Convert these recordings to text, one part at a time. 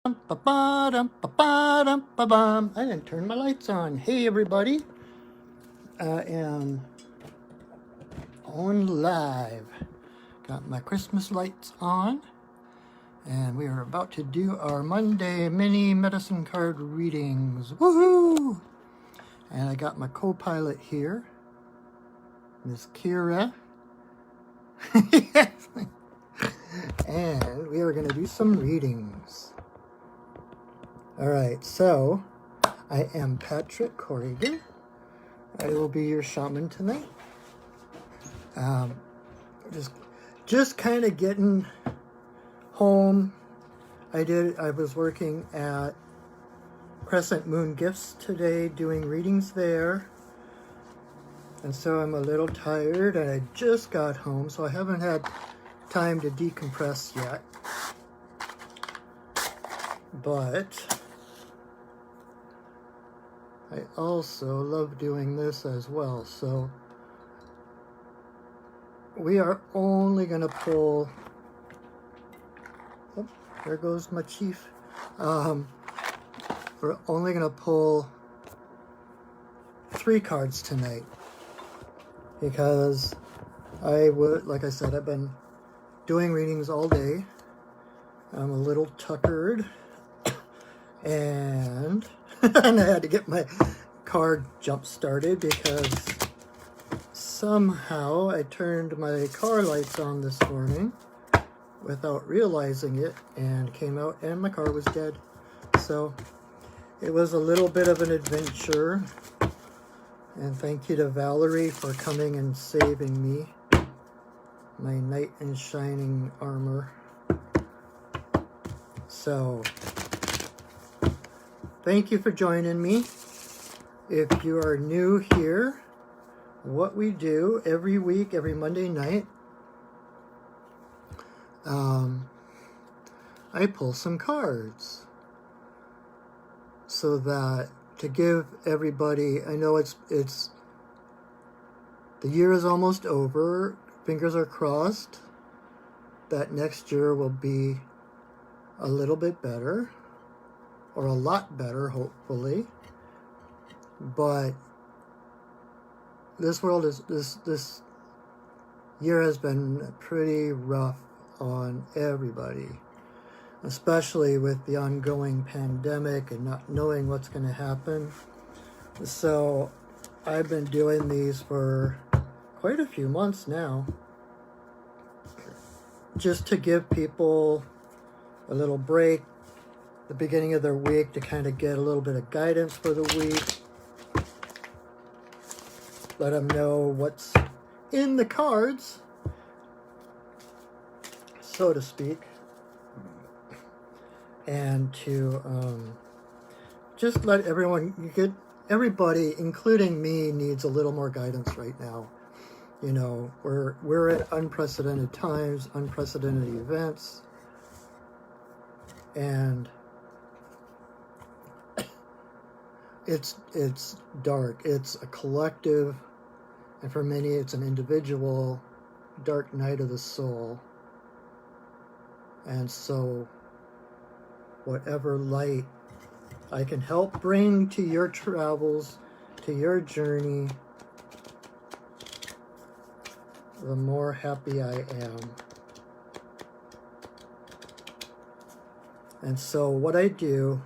I didn't turn my lights on. Hey, everybody. I am on live. Got my Christmas lights on. And we are about to do our Monday mini medicine card readings. Woohoo! And I got my co-pilot here, Miss Kira. And we are going to do some readings. All right, so I am Patrick Corrigan. I will be your shaman tonight. Just kind of getting home. I was working at Crescent Moon Gifts today, doing readings there. And so I'm a little tired, and I just got home, so I haven't had time to decompress yet. But I also love doing this as well. So we are only going to pull... Oh, there goes my chief. We're only going to pull 3 cards tonight. Because like I said, I've been doing readings all day. I'm a little tuckered. And I had to get my car jump started because somehow I turned my car lights on this morning without realizing it and came out and my car was dead. So it was a little bit of an adventure. And thank you to Valerie for coming and saving me. My knight in shining armor. So thank you for joining me. If you are new here, what we do every week, every Monday night, I pull some cards so that to give everybody, I know it's the year is almost over. Fingers are crossed that next year will be a little bit better, or a lot better, hopefully. But this world is this year has been pretty rough on everybody, especially with the ongoing pandemic and not knowing what's going to happen. So I've been doing these for quite a few months now, just to give people a little break, the beginning of their week, to kind of get a little bit of guidance for the week. Let them know what's in the cards, so to speak. And to just let everybody, including me, needs a little more guidance right now. You know, we're at unprecedented times, unprecedented events, and it's dark. It's a collective, and for many it's an individual dark night of the soul. And so whatever light I can help bring to your travels, to your journey, the more happy I am. And so what I do,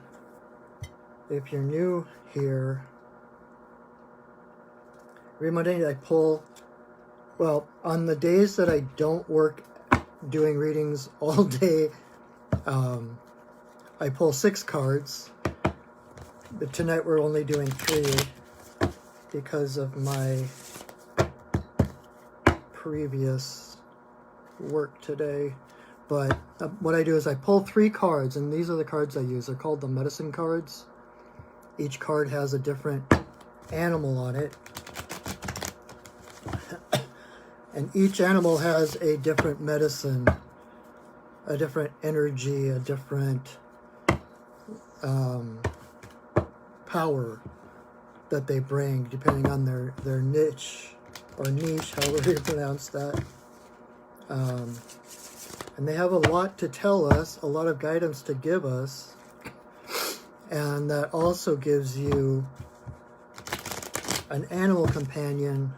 if you're new here, every Monday I pull, well, on the days that I don't work doing readings all day, I pull 6 cards. But tonight we're only doing 3 because of my previous work today. But what I do is I pull 3 cards, and these are the cards I use. They're called the medicine cards. Each card has a different animal on it. And each animal has a different medicine, a different energy, a different power that they bring, depending on their niche, or niche, however you pronounce that. And they have a lot to tell us, a lot of guidance to give us. And that also gives you an animal companion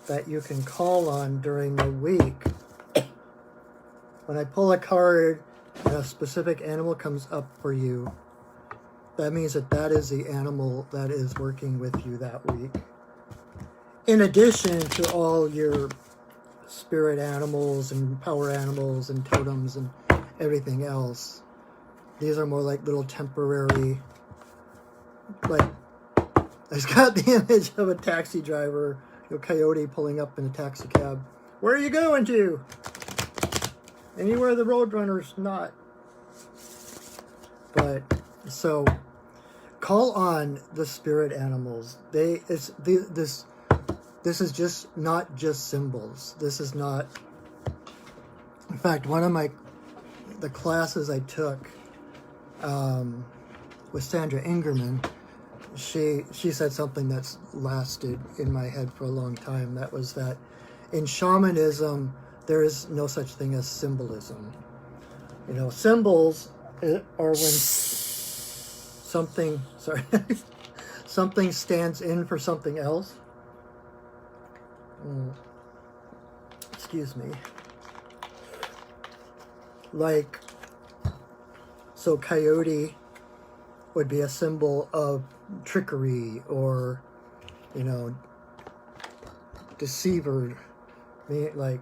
that you can call on during the week. When I pull a card and a specific animal comes up for you, that means that that is the animal that is working with you that week. In addition to all your spirit animals and power animals and totems and everything else. These are more like little temporary, like, I've got the image of a taxi driver, a coyote pulling up in a taxi cab. Where are you going to? Anywhere the Roadrunner's not. But, so, call on the spirit animals. This is just not just symbols. This is not, in fact, one of the classes I took with Sandra Ingerman, she said something that's lasted in my head for a long time. That was that in shamanism, there is no such thing as symbolism. You know, symbols are when something stands in for something else. Excuse me. Like, so coyote would be a symbol of trickery or, you know, deceiver, like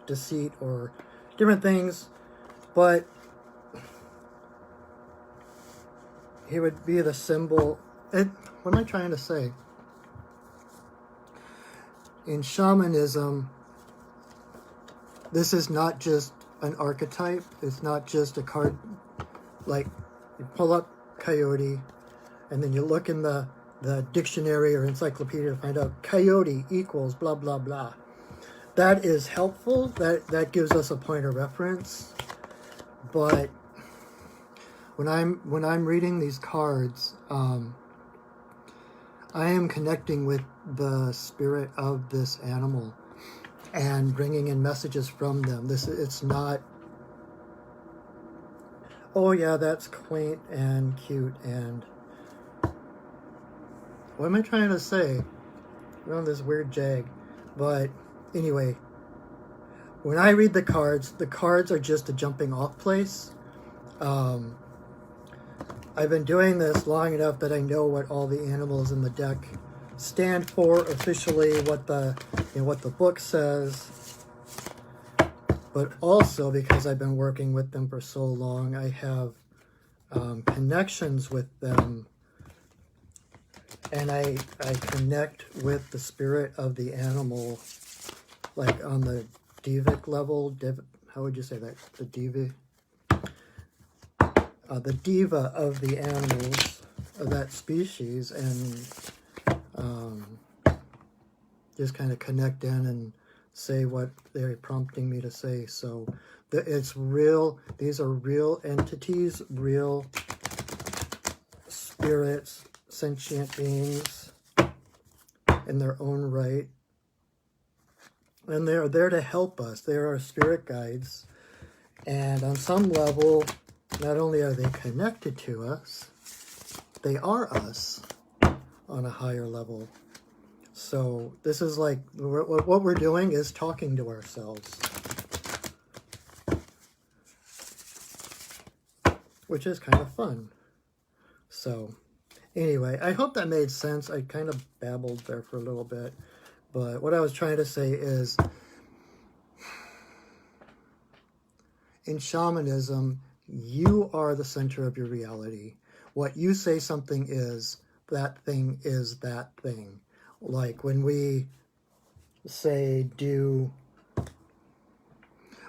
deceit or different things. But he would be the symbol. What am I trying to say? In shamanism, this is not just an archetype. It's not just a card. Like, you pull up coyote, and then you look in the dictionary or encyclopedia to find out coyote equals blah, blah, blah. That is helpful. That gives us a point of reference. But when I'm reading these cards, I am connecting with the spirit of this animal and bringing in messages from them. It's not, oh yeah, that's quaint and cute and what am I trying to say? We're on this weird jag. But anyway, when I read the cards are just a jumping off place. I've been doing this long enough that I know what all the animals in the deck stand for officially, what the book says. But also because I've been working with them for so long, I have connections with them, and I connect with the spirit of the animal, like on the Devic level. How would you say that? The Devi. The diva of the animals of that species, and just kind of connect in and say what they're prompting me to say. So it's real. These are real entities, real spirits, sentient beings in their own right. And they're there to help us. They are our spirit guides. And on some level, not only are they connected to us, they are us on a higher level. So this is like, what we're doing is talking to ourselves, which is kind of fun. So anyway, I hope that made sense. I kind of babbled there for a little bit, but what I was trying to say is, in shamanism, you are the center of your reality. What you say something is, that thing is that thing. Like when we say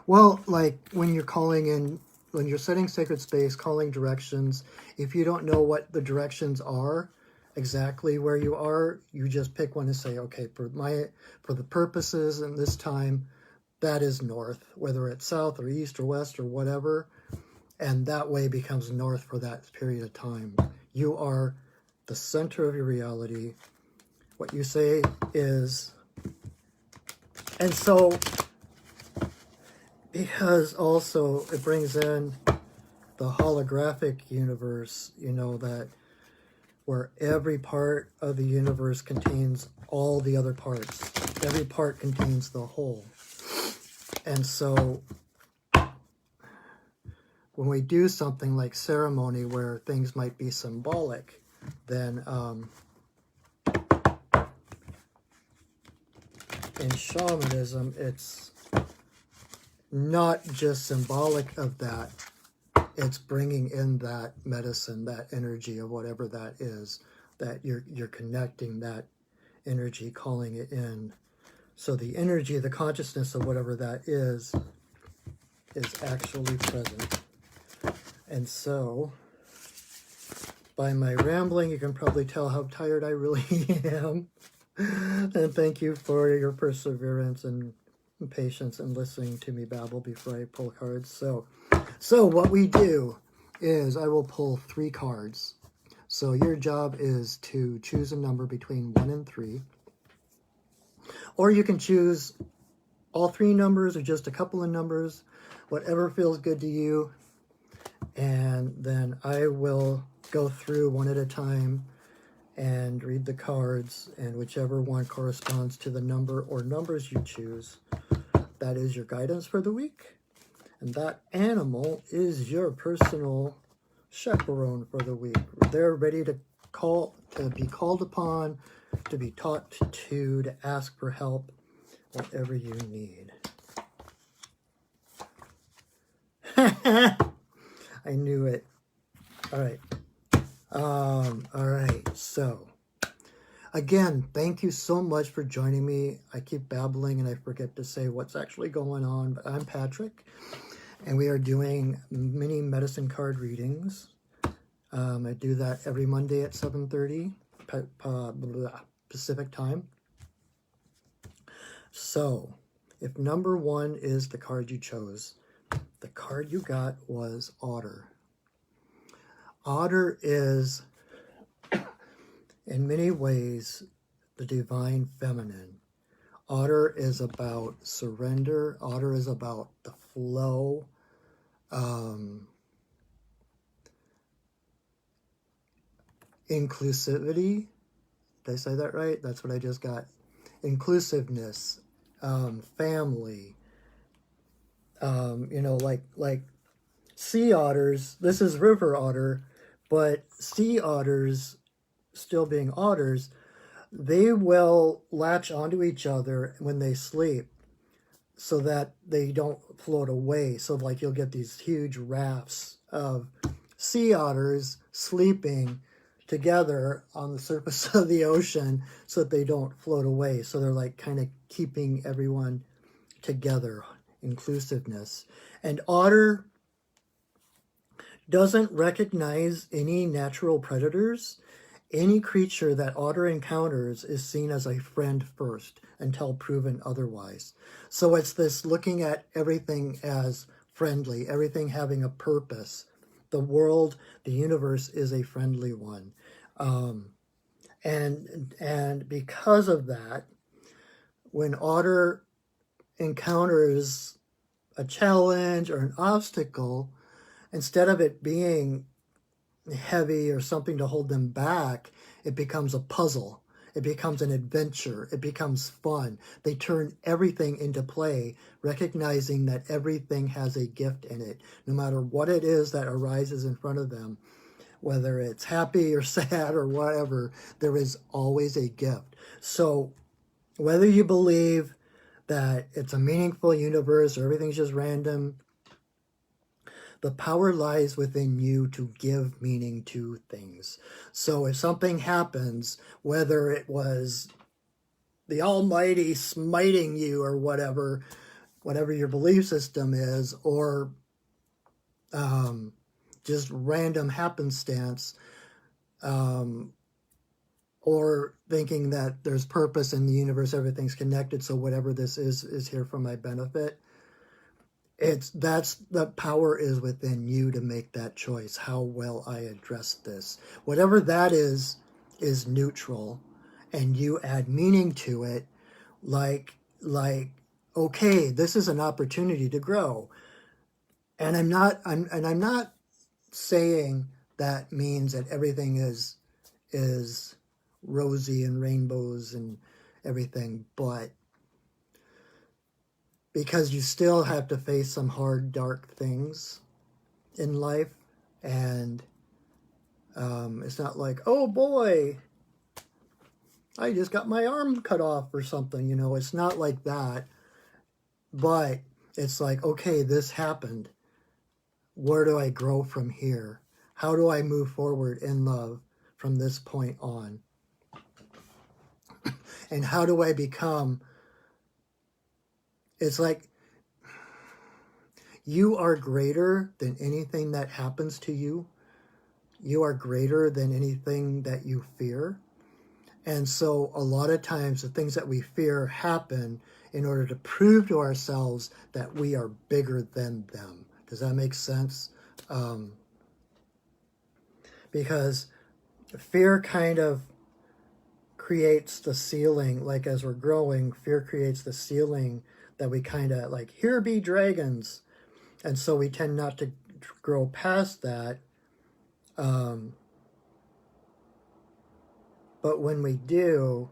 like when you're calling in, when you're setting sacred space, calling directions, if you don't know what the directions are, exactly where you are, you just pick one and say, okay, for the purposes in this time, that is north, whether it's south or east or west or whatever. And that way becomes north for that period of time. You are the center of your reality. What you say is, and so, because also it brings in the holographic universe, you know, that where every part of the universe contains all the other parts. Every part contains the whole. And so when we do something like ceremony where things might be symbolic, then in shamanism, it's not just symbolic of that. It's bringing in that medicine, that energy of whatever that is, that you're connecting that energy, calling it in. So the energy, the consciousness of whatever that is actually present. And so, by my rambling, you can probably tell how tired I really am. And thank you for your perseverance and patience and listening to me babble before I pull cards. So what we do is I will pull 3 cards. So your job is to choose a number between 1 and 3. Or you can choose all 3 numbers or just a couple of numbers, whatever feels good to you. And then I will go through one at a time and read the cards, and whichever one corresponds to the number or numbers you choose, that is your guidance for the week. And that animal is your personal chaperone for the week. They're ready to be called upon, to be taught to ask for help, whatever you need. I knew it. All right. All right. So, again, thank you so much for joining me. I keep babbling and I forget to say what's actually going on, but I'm Patrick, and we are doing mini medicine card readings. I do that every Monday at 7:30 Pacific time. So, if number 1 is the card you chose, the card you got was Otter. Otter is, in many ways, the divine feminine. Otter is about surrender. Otter is about the flow. Inclusivity. Did I say that right? That's what I just got. Inclusiveness. Family. You know, like sea otters. This is river otter, but sea otters, still being otters, they will latch onto each other when they sleep so that they don't float away. So like you'll get these huge rafts of sea otters sleeping together on the surface of the ocean so that they don't float away. So they're like kind of keeping everyone together, inclusiveness. And otter doesn't recognize any natural predators. Any creature that otter encounters is seen as a friend first until proven otherwise. So it's this looking at everything as friendly, everything having a purpose. The world, the universe is a friendly one. And because of that, when otter encounters a challenge or an obstacle, instead of it being heavy or something to hold them back, it becomes a puzzle. It becomes an adventure. It becomes fun. They turn everything into play, recognizing that everything has a gift in it. No matter what it is that arises in front of them, whether it's happy or sad or whatever, there is always a gift. So whether you believe that it's a meaningful universe or everything's just random, the power lies within you to give meaning to things. So if something happens, whether it was the Almighty smiting you or whatever your belief system is, or just random happenstance, or thinking that there's purpose in the universe, everything's connected, so whatever this is here for my benefit. That's the power is within you to make that choice. How well I address this, whatever that is neutral, and you add meaning to it, like okay, this is an opportunity to grow, and I'm not saying that means that everything is rosy and rainbows and everything, but because you still have to face some hard, dark things in life, and it's not like, oh boy, I just got my arm cut off or something, it's not like that, but it's like, okay, this happened. Where do I grow from here? How do I move forward in love from this point on? And how do I become, it's like, you are greater than anything that happens to you. You are greater than anything that you fear. And so a lot of times the things that we fear happen in order to prove to ourselves that we are bigger than them. Does that make sense? Because fear kind of creates the ceiling, like as we're growing, fear creates the ceiling that we kind of like, here be dragons. And so we tend not to grow past that. But when we do,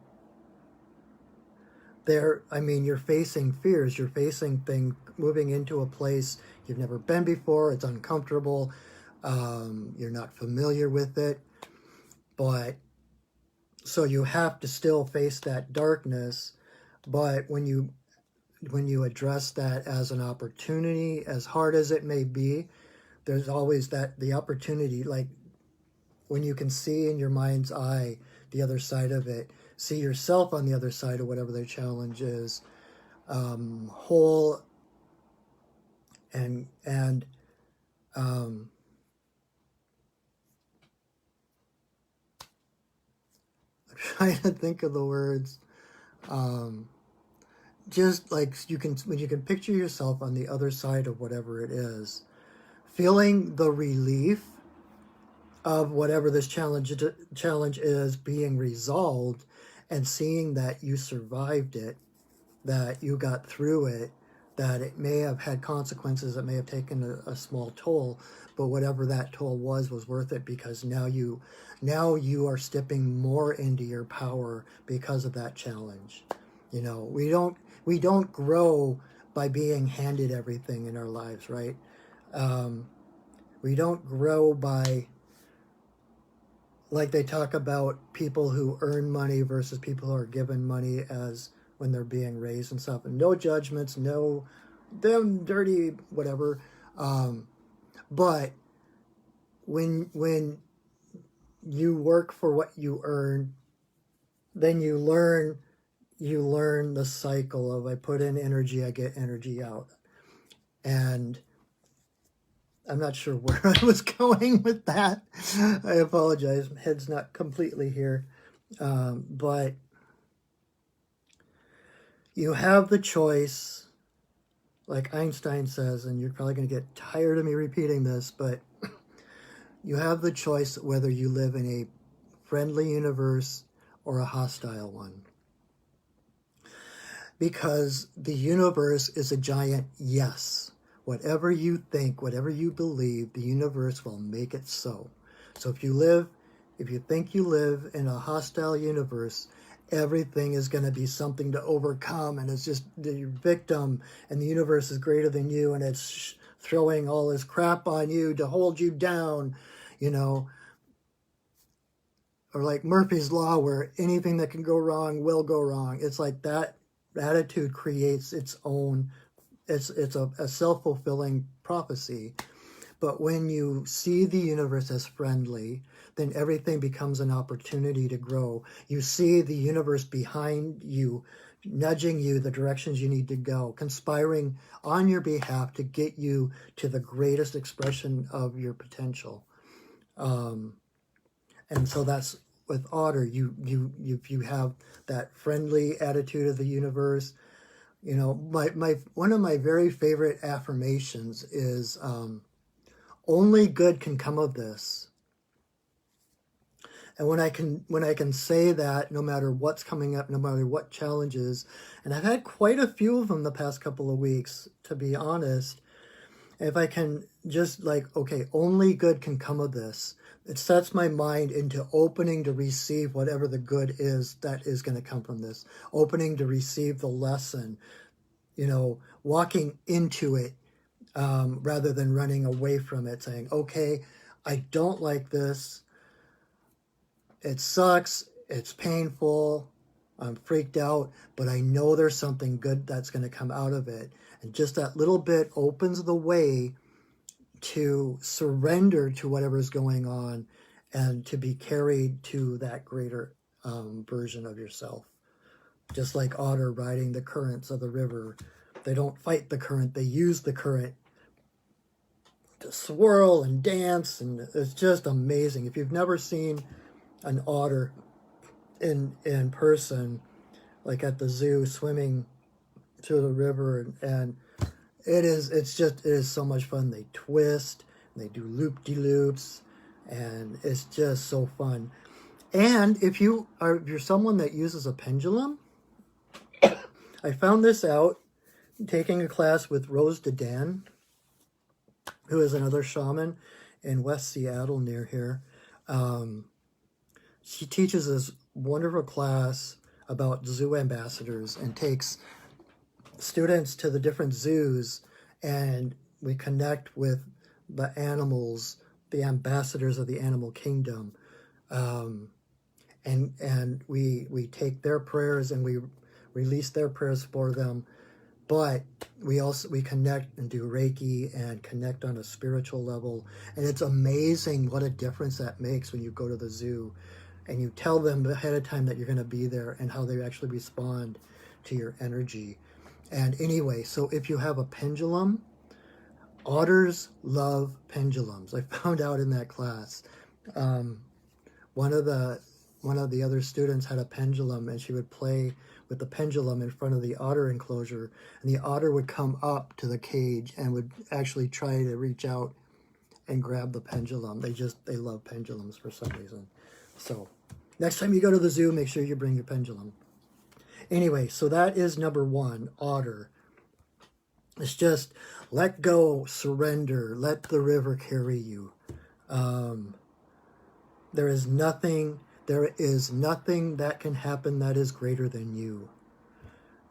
you're facing fears, you're facing things, moving into a place you've never been before, it's uncomfortable, you're not familiar with it, but so you have to still face that darkness. But when you address that as an opportunity, as hard as it may be, there's always the opportunity, like when you can see in your mind's eye the other side of it, see yourself on the other side of whatever their challenge is, whole and I'm trying to think of the words. Just like when you can picture yourself on the other side of whatever it is, feeling the relief of whatever this challenge is being resolved, and seeing that you survived it, that you got through it, that it may have had consequences, it may have taken a small toll, but whatever that toll was worth it, because now you are stepping more into your power because of that challenge. We don't grow by being handed everything in our lives, right? We don't grow by, like they talk about people who earn money versus people who are given money as when they're being raised and stuff. And no judgments, no them dirty, whatever. But when you work for what you earn, then you learn the cycle of, I put in energy, I get energy out. And I'm not sure where I was going with that. I apologize. My head's not completely here. But you have the choice, like Einstein says, and you're probably going to get tired of me repeating this, but you have the choice whether you live in a friendly universe or a hostile one. Because the universe is a giant yes. Whatever you think, whatever you believe, the universe will make it so. So if you think you live in a hostile universe, everything is going to be something to overcome, and it's just your victim, and the universe is greater than you, and it's throwing all this crap on you to hold you down, or like Murphy's Law, where anything that can go wrong will go wrong. It's like that attitude creates its own, it's a self-fulfilling prophecy. But when you see the universe as friendly, then everything becomes an opportunity to grow. You see the universe behind you, nudging you the directions you need to go, conspiring on your behalf to get you to the greatest expression of your potential. And so that's with Otter. You have that friendly attitude of the universe. One of my very favorite affirmations is, only good can come of this. And when I can say that, no matter what's coming up, no matter what challenges, and I've had quite a few of them the past couple of weeks, to be honest, if I can just like, okay, only good can come of this, it sets my mind into opening to receive whatever the good is that is going to come from this, opening to receive the lesson, walking into it rather than running away from it, saying, okay, I don't like this. It sucks. It's painful. I'm freaked out, but I know there's something good that's going to come out of it. And just that little bit opens the way to surrender to whatever's going on and to be carried to that greater version of yourself. Just like otter riding the currents of the river. They don't fight the current, they use the current to swirl and dance, and it's just amazing. If you've never seen an otter in person, like at the zoo swimming through the river, and it is so much fun. They twist, and they do loop-de-loops, and it's just so fun. And if you're someone that uses a pendulum, I found this out taking a class with Rose Dedan, who is another shaman in West Seattle near here. She teaches this wonderful class about zoo ambassadors and takes students to the different zoos, and we connect with the animals, the ambassadors of the animal kingdom. And we take their prayers and we release their prayers for them. But we connect and do Reiki and connect on a spiritual level. And it's amazing what a difference that makes when you go to the zoo and you tell them ahead of time that you're going to be there and how they actually respond to your energy. And anyway, so if you have a pendulum, otters love pendulums. I found out in that class. One of the other students had a pendulum, and she would play with the pendulum in front of the otter enclosure, and the otter would come up to the cage and would actually try to reach out and grab the pendulum. They love pendulums for some reason. So next time you go to the zoo, make sure you bring your pendulum. Anyway, so that is number one, otter. It's just let go, surrender, let the river carry you. There is nothing that can happen that is greater than you.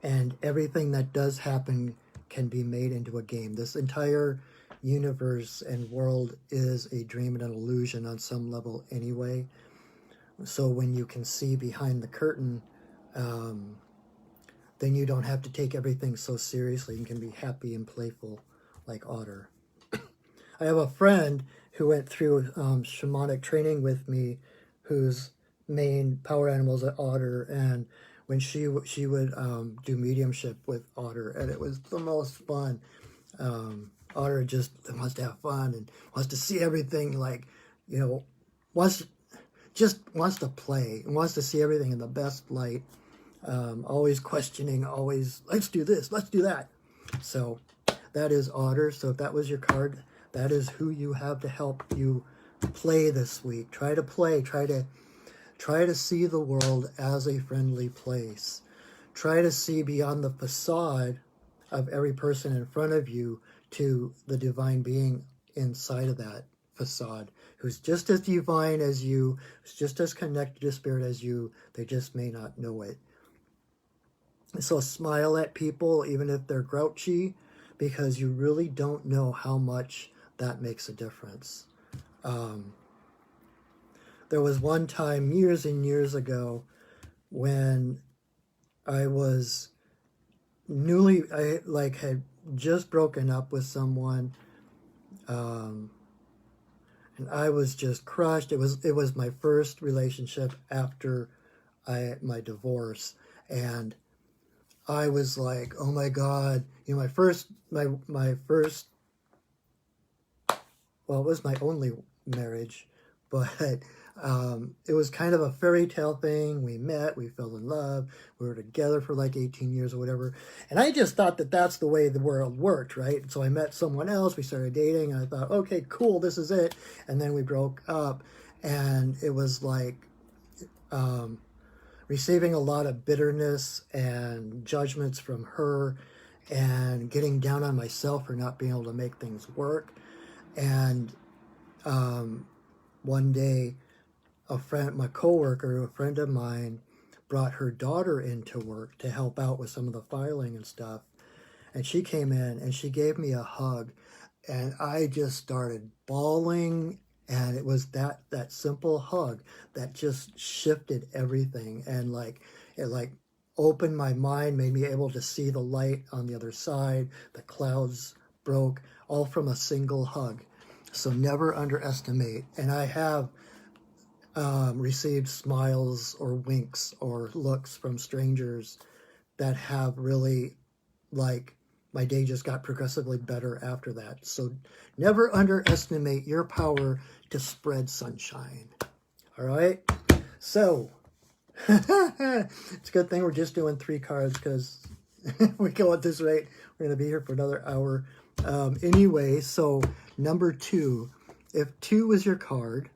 And everything that does happen can be made into a game. This entire universe and world is a dream and an illusion on some level anyway. So when you can see behind the curtain, then you don't have to take everything so seriously. You can be happy and playful like otter. I have a friend who went through shamanic training with me, whose main power animals are otter, and when she would do mediumship with otter, and it was the most fun. Otter just wants to have fun and wants to see everything, like, wants to play and wants to see everything in the best light. Always questioning, always, let's do this, let's do that. So that is otter. So if that was your card, that is who you have to help you play this week. Try to play, try to see the world as a friendly place. Try to see beyond the facade of every person in front of you to the divine being inside of that facade, who's just as divine as you, who's just as connected to spirit as you. They just may not know it. So smile at people, even if they're grouchy, because you really don't know how much that makes a difference. There was one time years and years ago when I was had just broken up with someone, and I was just crushed. It was my first relationship after my divorce, and I was like, oh my God, my first, well, it was my only marriage, but it was kind of a fairy tale thing. We met, we fell in love, we were together for like 18 years or whatever, and I just thought that that's the way the world worked, right? So I met someone else, we started dating, and I thought, okay, cool, this is it, and then we broke up, and it was like receiving a lot of bitterness and judgments from her, and getting down on myself for not being able to make things work. And one day, a friend, my coworker, a friend of mine, brought her daughter into work to help out with some of the filing and stuff. And she came in and she gave me a hug, and I just started bawling. And it was that simple hug that just shifted everything, and like it opened my mind, made me able to see the light on the other side. The clouds broke, all from a single hug. So never underestimate. And I have received smiles or winks or looks from strangers that have really, like, my day just got progressively better after that. So never underestimate your power to spread sunshine. All right? So, it's a good thing we're just doing 3 cards, because if we go at this rate, we're going to be here for another hour. Anyway, so number 2. If 2 was your card,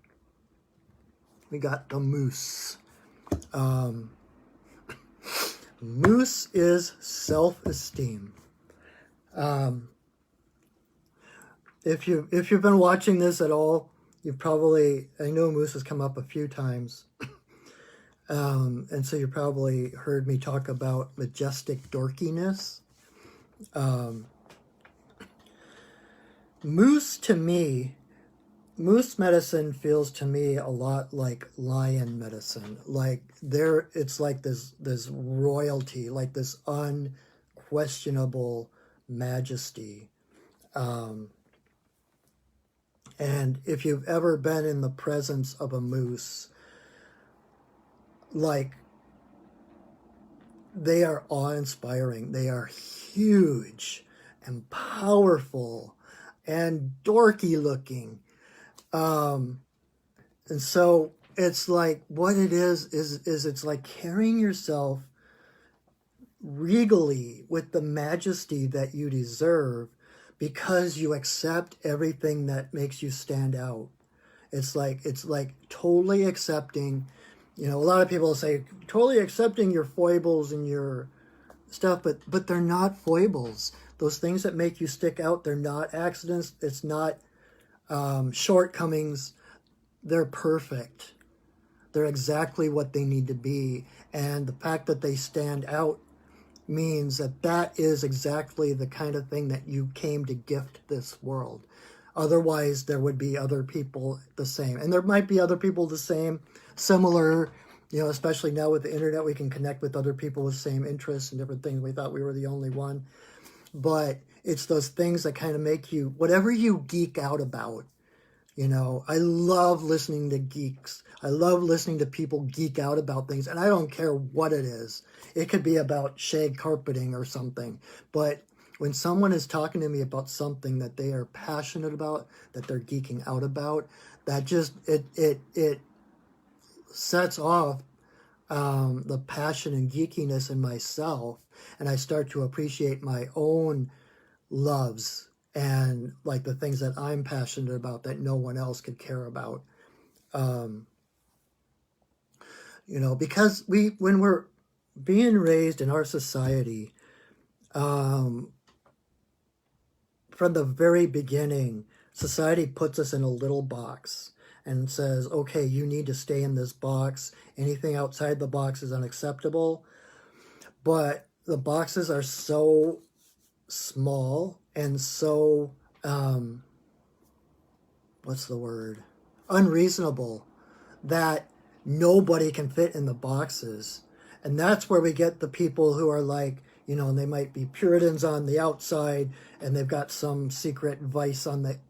we got the Moose. Moose is self-esteem. If you've been watching this at all, you've probably, I know Moose has come up a few times, and so you probably heard me talk about majestic dorkiness. Moose, to me, Moose medicine feels to me a lot like lion medicine. Like it's like this royalty, like this unquestionable majesty. And if you've ever been in the presence of a moose, like, they are awe-inspiring. They are huge and powerful and dorky looking. And so it's like, what it is it's like carrying yourself regally with the majesty that you deserve, because you accept everything that makes you stand out. It's like totally accepting, a lot of people say totally accepting your foibles and your stuff, but they're not foibles. Those things that make you stick out, they're not accidents. It's not shortcomings. They're perfect. They're exactly what they need to be. And the fact that they stand out means that is exactly the kind of thing that you came to gift this world. Otherwise, there would be other people the same. And there might be other people the same, similar, especially now with the internet, we can connect with other people with same interests and different things. We thought we were the only one. But it's those things that kind of make you, whatever you geek out about. I love listening to geeks. I love listening to people geek out about things, and I don't care what it is. It could be about shag carpeting or something. But when someone is talking to me about something that they are passionate about, that they're geeking out about, that just, it sets off the passion and geekiness in myself, and I start to appreciate my own loves and like the things that I'm passionate about that no one else could care about. Because when we're being raised in our society, from the very beginning, society puts us in a little box and says, okay, you need to stay in this box. Anything outside the box is unacceptable. But the boxes are so small and so, unreasonable, that nobody can fit in the boxes. And that's where we get the people who are like, they might be Puritans on the outside, and they've got some secret vice on the,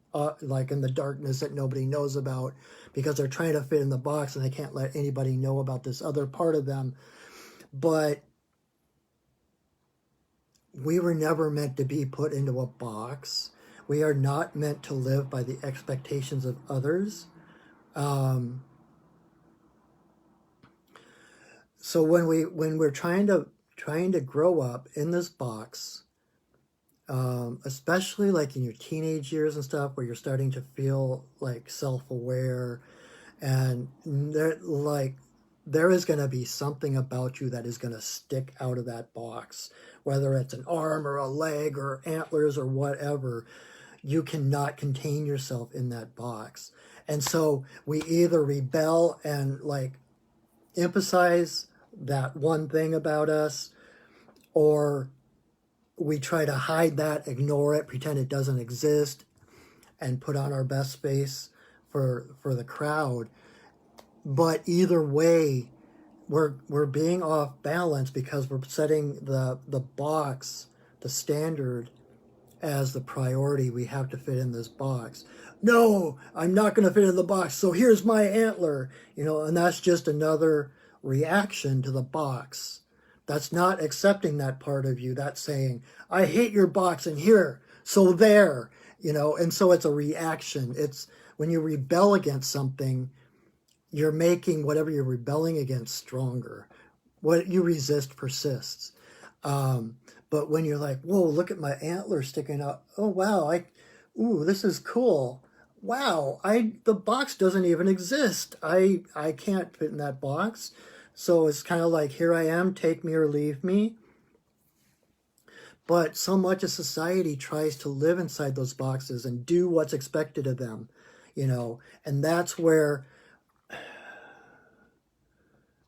like in the darkness that nobody knows about, because they're trying to fit in the box and they can't let anybody know about this other part of them. But we were never meant to be put into a box. We are not meant to live by the expectations of others. So when we're trying to grow up in this box, especially like in your teenage years and stuff, where you're starting to feel like self-aware, and they're like there is going to be something about you that is going to stick out of that box, whether it's an arm or a leg or antlers or whatever. You cannot contain yourself in that box. And so we either rebel and like emphasize that one thing about us, or we try to hide that, ignore it, pretend it doesn't exist, and put on our best face for the crowd. But either way, we're being off balance because we're setting the box, the standard, as the priority. We have to fit in this box. No, I'm not going to fit in the box, so here's my antler. And that's just another reaction to the box. That's not accepting that part of you. That's saying, I hate your box, and here, so there. And so it's a reaction. It's when you rebel against something, you're making whatever you're rebelling against stronger. What you resist persists. But when you're like, whoa, look at my antler sticking out. Oh, wow. This is cool. Wow. The box doesn't even exist. I can't fit in that box. So it's kind of like, here I am, take me or leave me. But so much of society tries to live inside those boxes and do what's expected of them, and that's where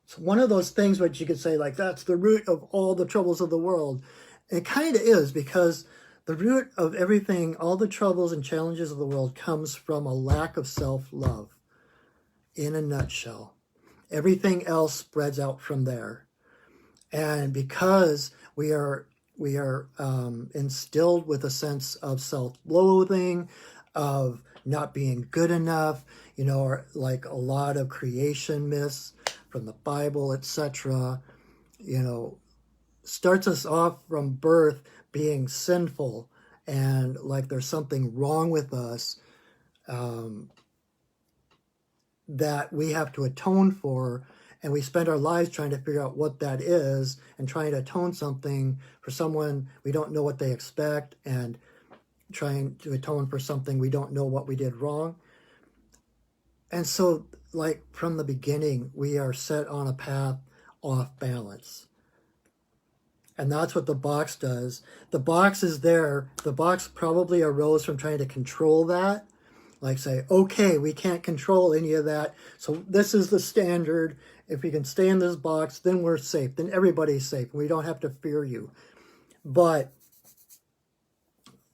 it's one of those things which you could say, like, that's the root of all the troubles of the world. It kind of is, because the root of everything, all the troubles and challenges of the world, comes from a lack of self-love, in a nutshell. Everything else spreads out from there. And because we are instilled with a sense of self-loathing, of not being good enough, or like a lot of creation myths from the Bible, etc., starts us off from birth being sinful and like there's something wrong with us that we have to atone for. And we spend our lives trying to figure out what that is and trying to atone something for someone we don't know what they expect, and trying to atone for something we don't know what we did wrong. And so, like, from the beginning, we are set on a path off balance. And that's what the box does. The box is there. The box probably arose from trying to control that. Like, say, okay, we can't control any of that, so this is the standard. If we can stay in this box, then we're safe. Then everybody's safe. We don't have to fear you. But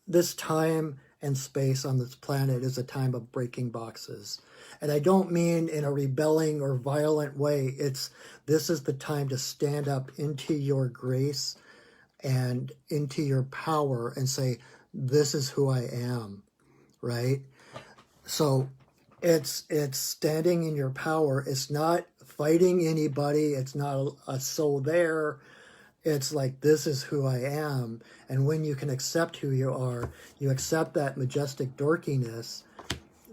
this time and space on this planet is a time of breaking boxes. And I don't mean in a rebelling or violent way. This is the time to stand up into your grace and into your power and say, this is who I am, right? So it's standing in your power. It's not fighting anybody. It's not a so there. It's like, this is who I am. And when you can accept who you are, you accept that majestic dorkiness,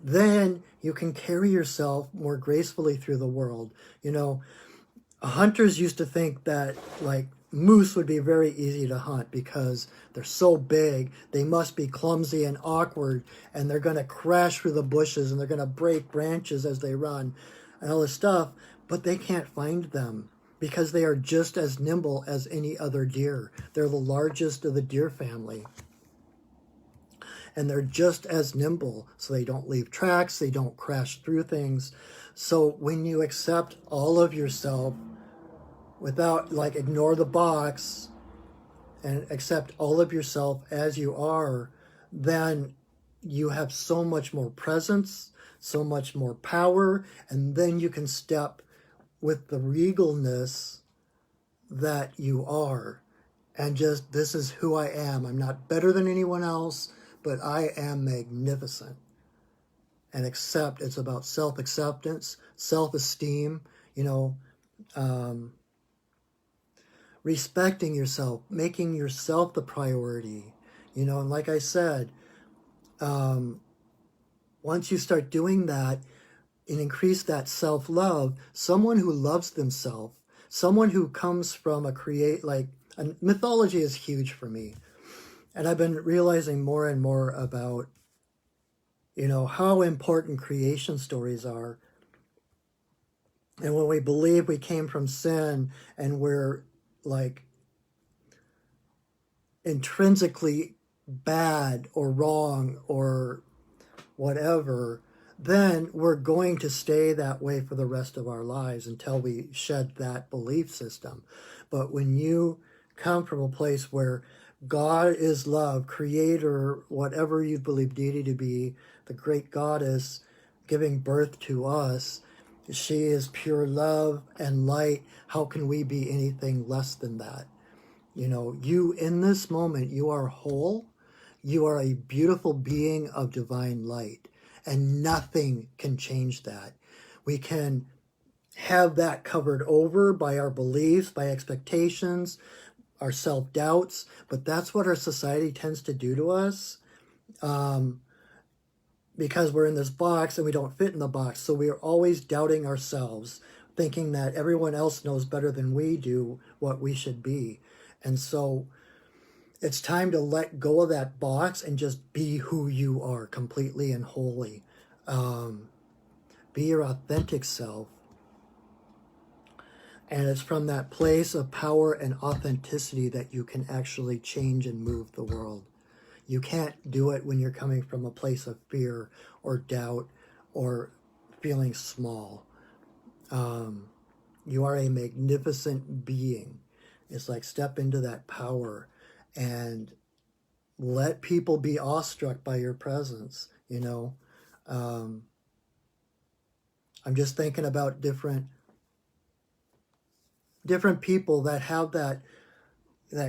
then you can carry yourself more gracefully through the world. Hunters used to think that, like, moose would be very easy to hunt because they're so big. They must be clumsy and awkward, and they're going to crash through the bushes, and they're going to break branches as they run and all this stuff. But they can't find them because they are just as nimble as any other deer. They're the largest of the deer family. And they're just as nimble, so they don't leave tracks, they don't crash through things. So when you accept all of yourself without, like, ignore the box and accept all of yourself as you are, then you have so much more presence, so much more power, and then you can step with the regalness that you are. And just, this is who I am. I'm not better than anyone else, but I am magnificent. And accept, it's about self-acceptance, self-esteem, respecting yourself, making yourself the priority, and like I said, once you start doing that and increase that self-love, someone who loves themselves, someone who comes from mythology is huge for me. And I've been realizing more and more about, how important creation stories are. And when we believe we came from sin and we're like intrinsically bad or wrong or whatever, then we're going to stay that way for the rest of our lives until we shed that belief system. But when you come from a place where God is love, creator, whatever you believe deity to be, the great goddess giving birth to us, she is pure love and light. How can we be anything less than that? You know, you in this moment, you are whole. You are a beautiful being of divine light, and nothing can change that. We can have that covered over by our beliefs, by expectations, our self-doubts, but that's what our society tends to do to us, because we're in this box and we don't fit in the box. So we are always doubting ourselves, thinking that everyone else knows better than we do what we should be. And so it's time to let go of that box and just be who you are completely and wholly. Be your authentic self. And it's from that place of power and authenticity that you can actually change and move the world. You can't do it when you're coming from a place of fear or doubt or feeling small. You are a magnificent being. It's like step into that power and let people be awestruck by your presence, you know. I'm just thinking about different people that have that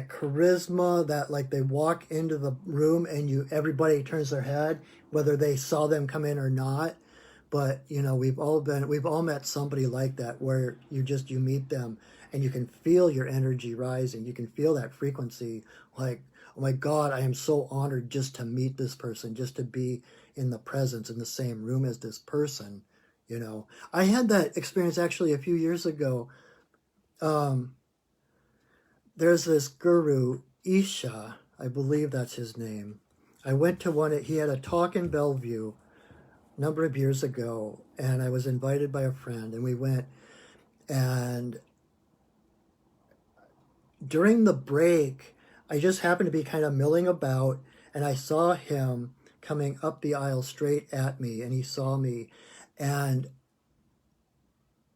charisma, that like they walk into the room and everybody turns their head, whether they saw them come in or not. But you know, we've all met somebody like that, where you meet them and you can feel your energy rising. You can feel that frequency, like, oh my God, I am so honored just to meet this person, just to be in the presence, in the same room as this person. You know, I had that experience actually a few years ago. There's this guru, Isha, I believe that's his name. I went to he had a talk in Bellevue a number of years ago, and I was invited by a friend, and we went, and during the break, I just happened to be kind of milling about, and I saw him coming up the aisle straight at me, and he saw me, and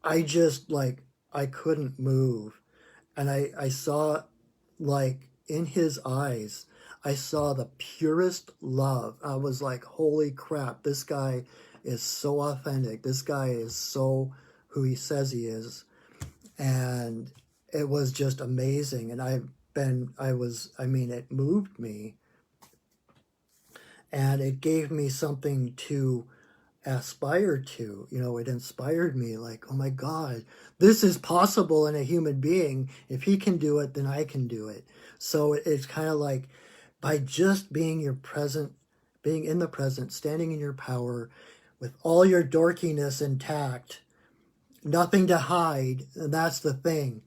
I just, like, I couldn't move. And I saw, like, in his eyes, I saw the purest love. I was like, holy crap, this guy is so authentic. This guy is so who he says he is. And it was just amazing. And it moved me. And it gave me something to aspire to. You know, it inspired me, like, oh my God, this is possible in a human being. If he can do it, then I can do it. So it's kind of like, by just being in the present, standing in your power with all your dorkiness intact, nothing to hide. And that's the thing.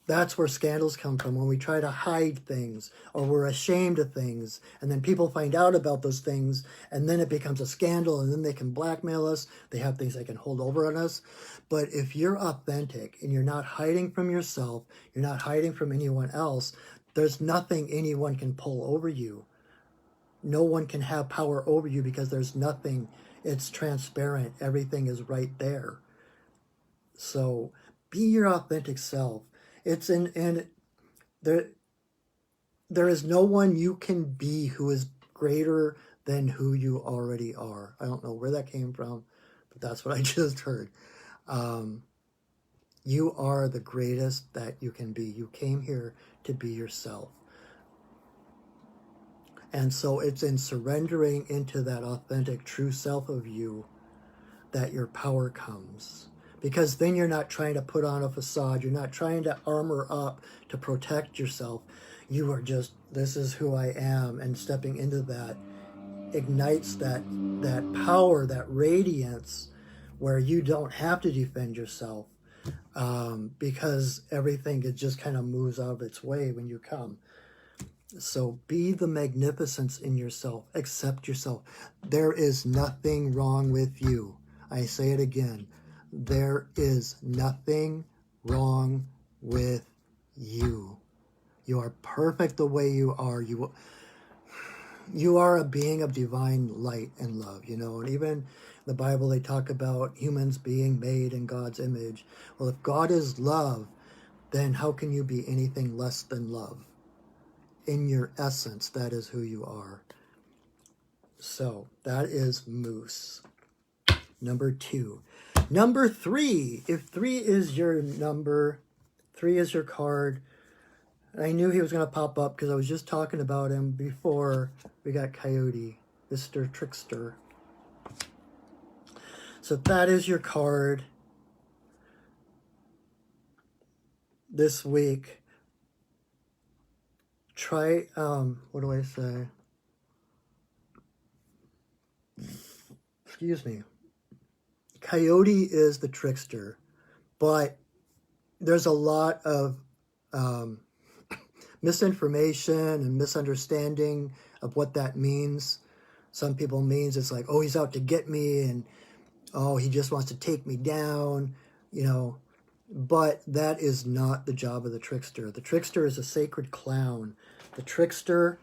That's where scandals come from, when we try to hide things or we're ashamed of things, and then people find out about those things, and then it becomes a scandal, and then they can blackmail us. They have things they can hold over on us. But if you're authentic and you're not hiding from yourself, you're not hiding from anyone else, there's nothing anyone can pull over you. No one can have power over you, because there's nothing. It's transparent. Everything is right there. So be your authentic self. There is no one you can be who is greater than who you already are. I don't know where that came from, but that's what I just heard. You are the greatest that you can be. You came here to be yourself. And so it's in surrendering into that authentic, true self of you that your power comes. Because then you're not trying to put on a facade. You're not trying to armor up to protect yourself. You are just, this is who I am. And stepping into that ignites that power, that radiance, where you don't have to defend yourself, because everything, it just kind of moves out of its way when you come. So be the magnificence in yourself. Accept yourself. There is nothing wrong with you. I say it again. there is nothing wrong with you. You are perfect the way you are. You are a being of divine light and love, and even in the Bible, they talk about humans being made in God's image. Well, if God is love, then how can you be anything less than love? In your essence, that is who you are. So that is Moose. Number 2. Number 3. If 3 is your number, 3 is your card. I knew he was going to pop up because I was just talking about him before we got Coyote, Mr. Trickster. So that is your card this week. Try, what do I say? Excuse me. Coyote is the trickster, but there's a lot of misinformation and misunderstanding of what that means. Some people means it's like, oh, he's out to get me, and oh, he just wants to take me down, but that is not the job of the trickster. The trickster is a sacred clown. The trickster,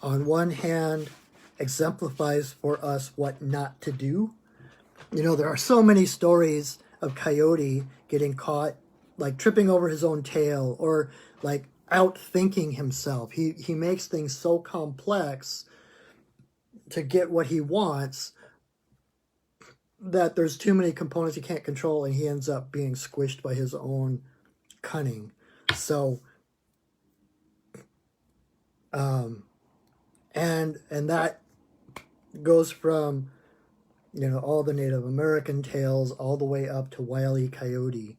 on one hand, exemplifies for us what not to do. There are so many stories of Coyote getting caught, like tripping over his own tail, or like outthinking himself. He makes things so complex to get what he wants that there's too many components he can't control, and he ends up being squished by his own cunning. So, and that goes from, all the Native American tales all the way up to Wile E. Coyote.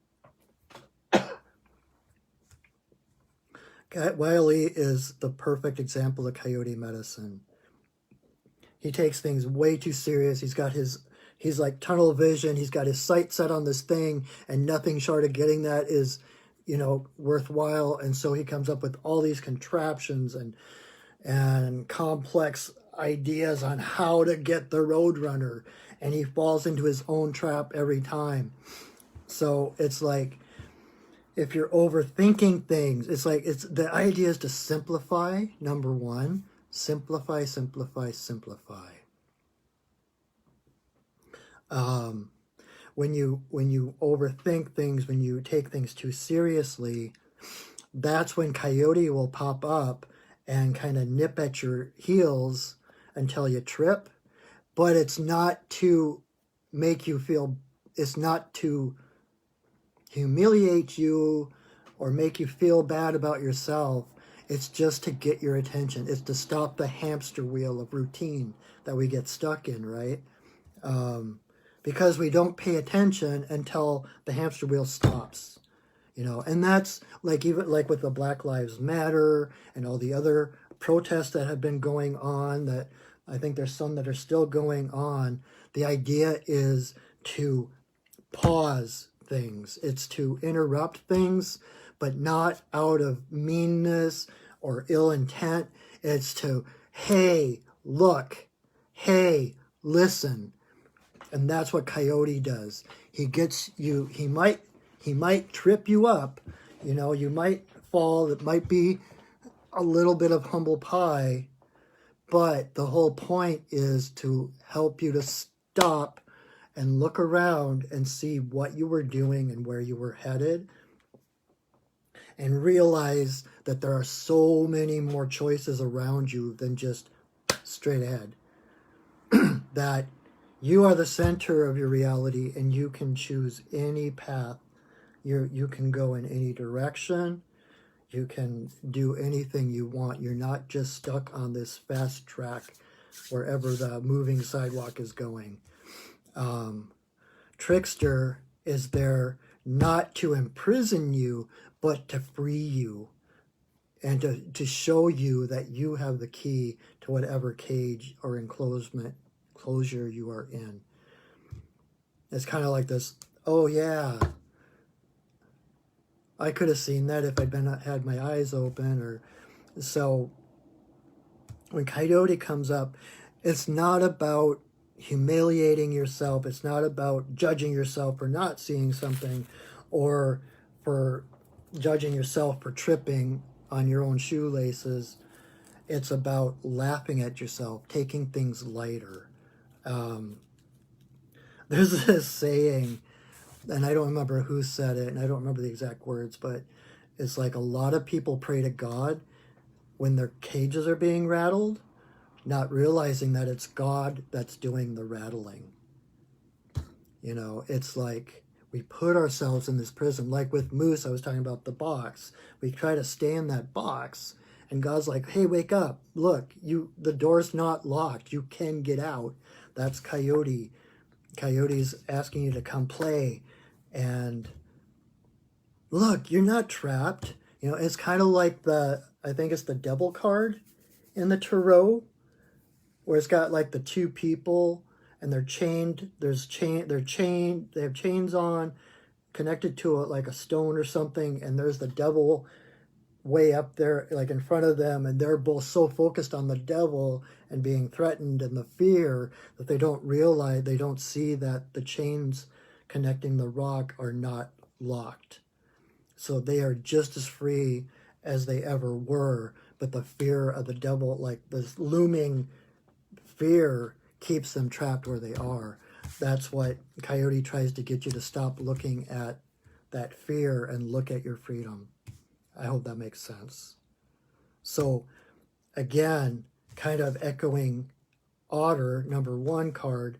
Wile E. is the perfect example of coyote medicine. He takes things way too serious. He's like tunnel vision. He's got his sight set on this thing, and nothing short of getting that is, worthwhile. And so he comes up with all these contraptions and complex ideas on how to get the Roadrunner, and he falls into his own trap every time. So it's like, if you're overthinking things, the idea is to simplify. Number 1, simplify, simplify, simplify. When you overthink things, when you take things too seriously, that's when Coyote will pop up and kind of nip at your heels until you trip. But it's not to make you feel, it's not to humiliate you or make you feel bad about yourself. It's just to get your attention. It's to stop the hamster wheel of routine that we get stuck in, right? Because we don't pay attention until the hamster wheel stops, and that's even with the Black Lives Matter and all the other protests that have been going on, that I think there's some that are still going on. The idea is to pause things. It's to interrupt things, but not out of meanness or ill intent. It's to, hey, look, hey, listen. And that's what Coyote does. He gets you, he might trip you up, you might fall. It might be a little bit of humble pie, but the whole point is to help you to stop and look around and see what you were doing and where you were headed, and realize that there are so many more choices around you than just straight ahead. That you are the center of your reality, and you can choose any path. You can go in any direction. You can do anything you want. You're not just stuck on this fast track wherever the moving sidewalk is going. Trickster is there not to imprison you, but to free you, and to show you that you have the key to whatever cage or enclosure you are in. It's kind of like this, oh yeah, I could have seen that if I'd had my eyes open. Or so when Coyote comes up, it's not about humiliating yourself. It's not about judging yourself for not seeing something, or for judging yourself for tripping on your own shoelaces. It's about laughing at yourself, taking things lighter. There's this saying, and I don't remember who said it, and I don't remember the exact words, but it's like a lot of people pray to God when their cages are being rattled, not realizing that it's God that's doing the rattling. You know, it's like we put ourselves in this prison. Like with Moose, I was talking about the box. We try to stay in that box, and God's like, hey, wake up. Look, the door's not locked. You can get out. That's Coyote. Coyote's asking you to come play. And look, you're not trapped. You know, it's kind of like I think it's the devil card in the tarot, where it's got like the two people and they're chained. They're chained. They have chains on, connected to like a stone or something. And there's the devil way up there, like in front of them. And they're both so focused on the devil and being threatened and the fear that they don't realize, they don't see that the chains connecting the rock are not locked. So they are just as free as they ever were. But the fear of the devil, like this looming fear, keeps them trapped where they are. That's what Coyote tries to get you to stop looking at that fear and look at your freedom. I hope that makes sense. So again, kind of echoing Otter, number 1 card,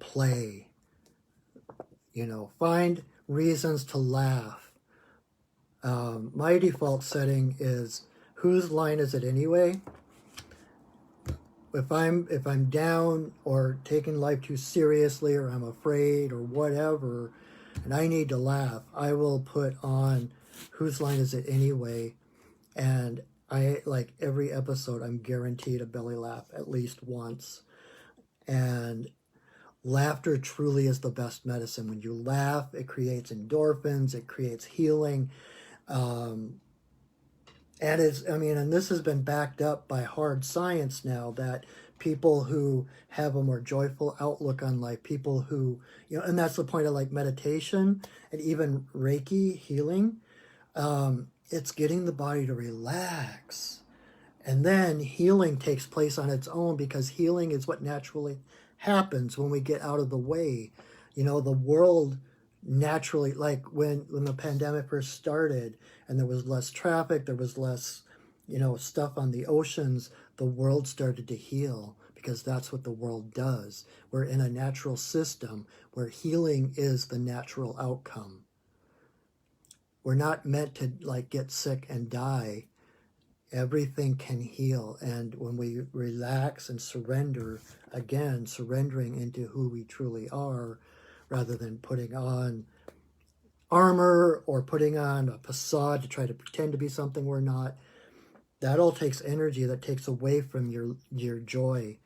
play. You know, find reasons to laugh. My default setting is, whose line is it anyway? If I'm down or taking life too seriously, or I'm afraid or whatever, and I need to laugh, I will put on whose line is it anyway. And I, like every episode, I'm guaranteed a belly laugh at least once. And laughter truly is the best medicine. When you laugh, it creates endorphins, it creates healing. And and this has been backed up by hard science now, that people who have a more joyful outlook on life, people who, and that's the point of like meditation and even Reiki healing, it's getting the body to relax. And then healing takes place on its own, because healing is what naturally happens when we get out of the way. The world naturally, like when the pandemic first started and there was less traffic, there was less, stuff on the oceans, the world started to heal, because that's what the world does. We're in a natural system where healing is the natural outcome. We're not meant to like get sick and die. Everything can heal. And when we relax and surrender, again, surrendering into who we truly are, rather than putting on armor or putting on a facade to try to pretend to be something we're not, that all takes energy, that takes away from your joy.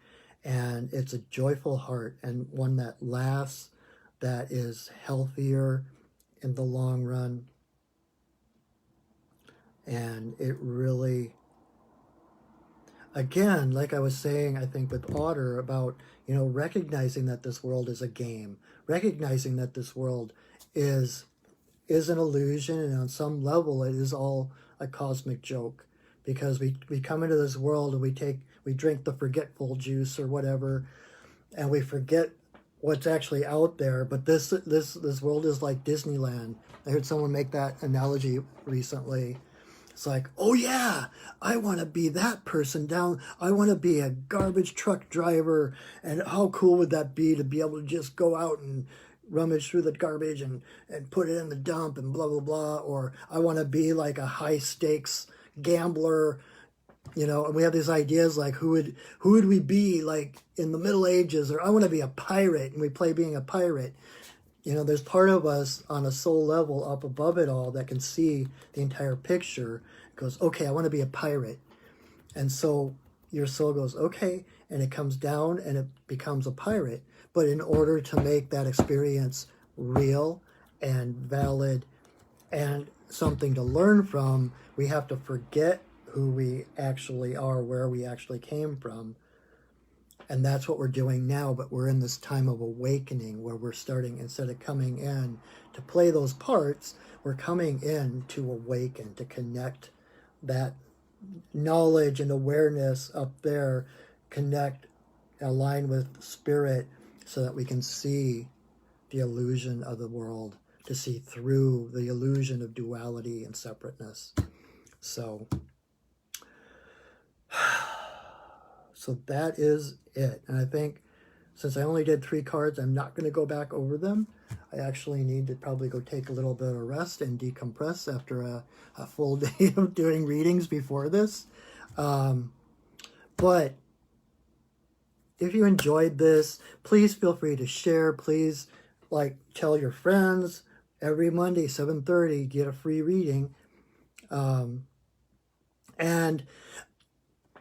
And it's a joyful heart, and one that lasts, that is healthier in the long run. And it really, again, like I was saying, I think with Otter, about, recognizing that this world is a game, recognizing that this world is an illusion, and on some level it is all a cosmic joke, because we come into this world and we drink the forgetful juice or whatever, and we forget what's actually out there. But this world is like Disneyland. I heard someone make that analogy recently. It's like, oh yeah, I want to be that person down. I want to be a garbage truck driver. And how cool would that be to be able to just go out and rummage through the garbage and put it in the dump and blah, blah, blah. Or I want to be like a high stakes gambler. And we have these ideas like, who would we be like in the Middle Ages? Or I want to be a pirate, and we play being a pirate. There's part of us on a soul level up above it all that can see the entire picture. It goes, okay, I want to be a pirate. And so your soul goes, okay, and it comes down and it becomes a pirate. But in order to make that experience real and valid and something to learn from, we have to forget who we actually are, where we actually came from. And that's what we're doing now, but we're in this time of awakening where we're starting, instead of coming in to play those parts, we're coming in to awaken, to connect that knowledge and awareness up there, connect, align with spirit, so that we can see the illusion of the world, to see through the illusion of duality and separateness. So that is it. And I think since I only did 3 cards, I'm not going to go back over them. I actually need to probably go take a little bit of rest and decompress after a full day of doing readings before this. But if you enjoyed this, please feel free to share. Please, tell your friends. Every Monday, 7:30, get a free reading. And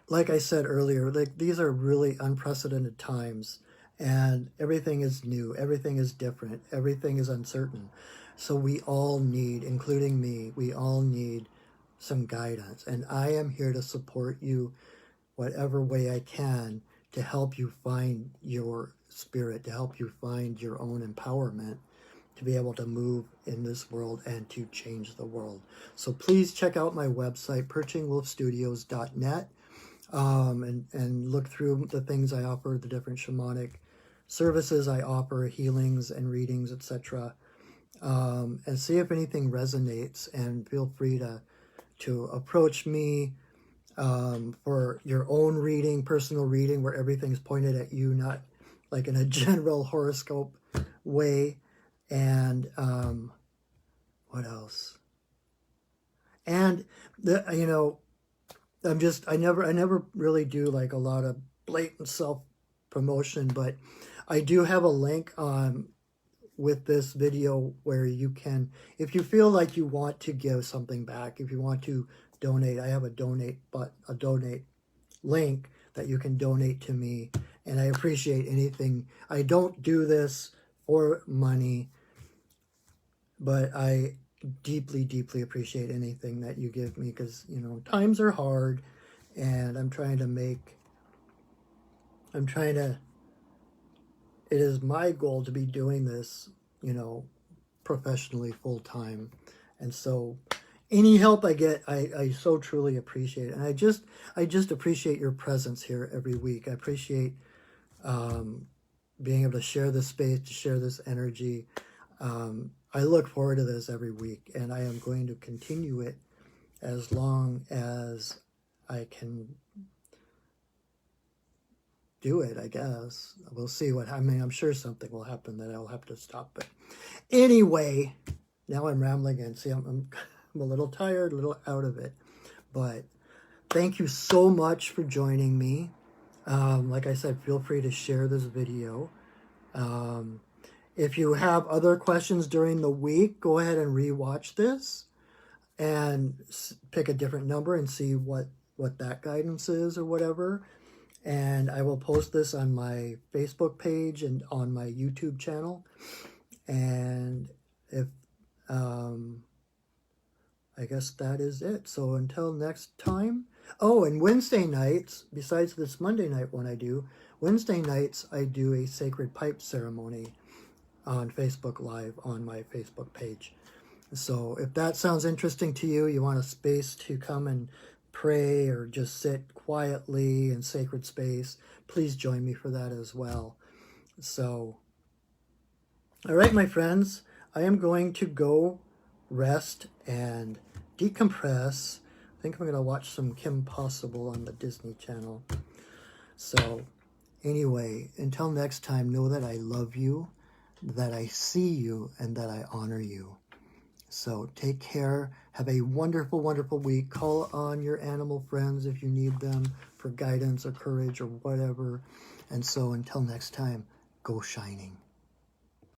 like I said earlier, these are really unprecedented times, and everything is new, everything is different, everything is uncertain. So we all need, including me, we all need some guidance. And I am here to support you whatever way I can, to help you find your spirit, to help you find your own empowerment, to be able to move in this world and to change the world. So please check out my website, perchingwolfstudios.net. And look through the things I offer, the different shamanic services I offer, healings and readings, etc. And see if anything resonates, and feel free to approach me for your own reading, personal reading, where everything's pointed at you, not like in a general horoscope way. And what else? And I never really do like a lot of blatant self-promotion, but I do have a link with this video where you can, if you feel like you want to give something back, if you want to donate, I have a donate link that you can donate to me, and I appreciate anything. I don't do this for money, but I deeply, deeply appreciate anything that you give me, because, times are hard, and it is my goal to be doing this, professionally, full time. And so any help I get, I so truly appreciate it. And I just appreciate your presence here every week. I appreciate being able to share this space, to share this energy. I look forward to this every week, and I am going to continue it as long as I can do it, I guess. We'll see I'm sure something will happen that I'll have to stop. But anyway, now I'm rambling, and see, I'm a little tired, a little out of it. But thank you so much for joining me. Like I said, feel free to share this video. If you have other questions during the week, go ahead and rewatch this and pick a different number and see what that guidance is or whatever. And I will post this on my Facebook page and on my YouTube channel. And if, I guess that is it. So until next time. Oh, and Wednesday nights, besides this Monday night one I do, Wednesday nights I do a sacred pipe ceremony on Facebook Live on my Facebook page. So if that sounds interesting to you, you want a space to come and pray or just sit quietly in sacred space, please join me for that as well. So, all right, my friends, I am going to go rest and decompress. I think I'm going to watch some Kim Possible on the Disney Channel. So anyway, until next time, know that I love you, that I see you, and that I honor you. So take care. Have a wonderful, wonderful week. Call on your animal friends if you need them for guidance or courage or whatever. And so until next time, go shining.